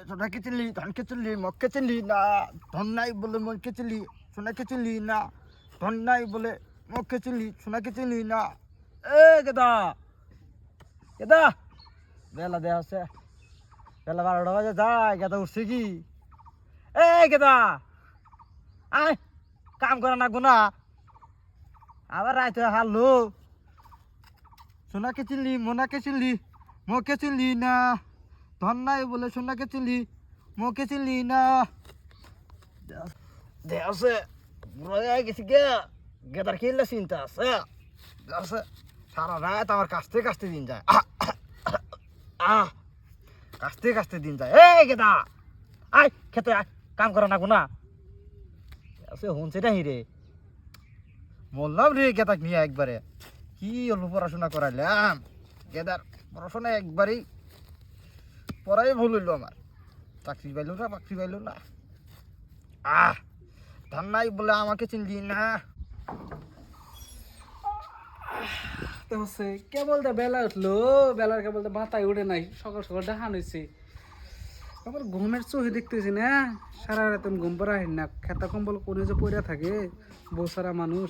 সোনাকে চিনলি ধনকে চিনলি মগকে চিনলি না ধন নাই বলে মনকে চিনলি সোনাকে চিনলি না ধন নাই বলে মগকে চিনলি সোনাকে চিনলি না এ গেদা গেদা বেলা দেয়া আছে বেলা 12টা বাজে যায় গেদা উঠছে কি এ গেদা আয় কাম করা না গুনা আবার রাইতে হারলো সোনাকে চিনলি মোনাকে চিনলি মগকে চিনলি না ধন নাই বলে সোনাকে চিনলি মগকে চিনলি না দেশে বুড়াই গেছি গে গেদার খেললে চিন্তা আছে দেশে সারা রাত আমার কাছতে কাছতে দিন যায় কাছতে কাছতে দিন যায় এই গেদা আয় খেতে আয় কাম করা না গুনা আছে হনছেটা হিরে বললাম রে গেদাক নিয়ে একবারে কি অল্প পড়াশোনা করাইলাম গেদার পড়াশোনা একবারেই পড়াই ভুল হইলো আমার চাকরি পাইলো না বাকরি পাইলো না ধান নাই বলে আমাকে চিনলি না হচ্ছে কেবল তো বেলা উঠলো বেলার কেবল তো মাথায় উঠে নাই সকাল সকাল ডাহান হয়েছে আবার ঘুমের চোখে দেখতেছি না সারা রাত ঘুম পড়া হয় না খেতা কম্বল কোনে যে পড়ে থাকে বউ সারা মানুষ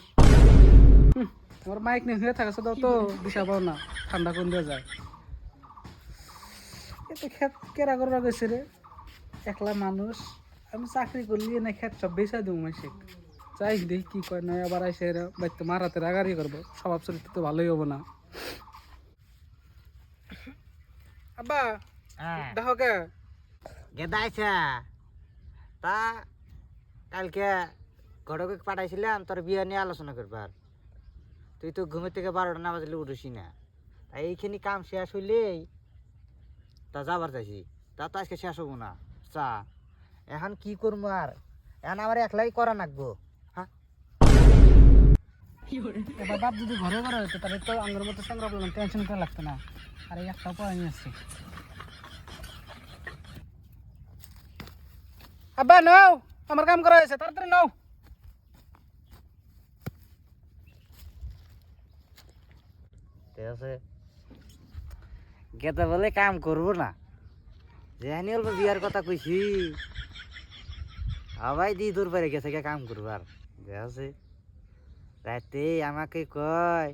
আমার মাইক নিয়ে হয়ে থাকে দাও তো দিশা পাও না ঠান্ডা কোন দিয়ে যায় এতে খেত কেরা করবা গেছে রে একলা মানুষ আমি চাকরি করলি না খেত সব বেচা দেবো মাসিক যাই দেখি কি কয় নয় আবার আইসে এরা বাড়িতে মারাতে রাগারি করবো স্বভাব চরিত্র তো ভালোই হবো না আব্বা দেখো কে গেদা আইসা তা কালকে ঘটকে পাঠাইছিলাম তোর বিয়ে নিয়ে আলোচনা করবার তুই তো ঘুমের থেকে 12টা না বাজলে উঠেছি না তাই এইখানে কাম শেষ হইলেই তা যাবার চাইছি তা তো আজকে শেষ হবো না চা এখন কি করবো আর এখন আমার একলাই করা নাকবো এবার বাপ যদি ঘরে ঘরে হতো তাহলে তো আঙ্গুর মতো সংগ্রাম করলাম টেনশন করে লাগতো না আর এই একটা পড়া নিয়ে আসছে আব্বা নাও আমার কাম করা হয়েছে তাড়াতাড়ি নাও ঠিক আছে গেদা বলে কাম করবো না যেখানে অল্প বিয়ার কথা কইছি সবাই দি দূর পারে গেছে কে কাম করবার ঠিক আছে রাতে আমাকে কয়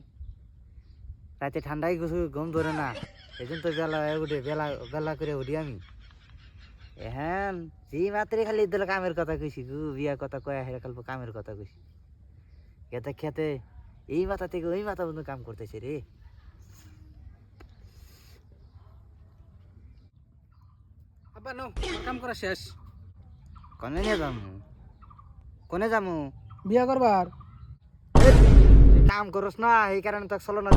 রাতে ঠান্ডায় কিছু ঘুম ধরে না এই জন্য তো বেলা উঠে বেলা বেলা করে উঠি আমি হ্যাঁ যে মাত্রে খালি দিল কামের কথা কইছি গু বিয়ার কথা কয় হেরা কালপ কামের কথা কইছি খেতে খেতে এই মাথা থেকে ওই মাথা পর্যন্ত কাম করতেছে রে আব্বা নাও কাম করা শেষ কনে নিয়ে যামু কোনে যামু বিয়া করবার কাম করস না এই কারণে তো চলো না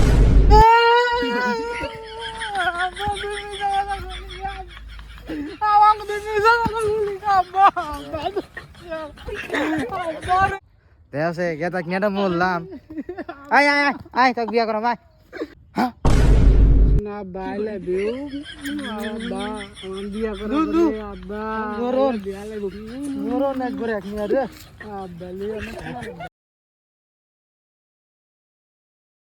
দেখছে গেতা কিনাটা বললাম আয় আয় আয় আয় তোকে বিয়া করো ভাই না বাই লাভ ইউ আব্বা আমার বিয়া করা আব্বা গরম বিয়া লাগবে গরম একবারে এক মিনিট রে আব্বা লিয়া না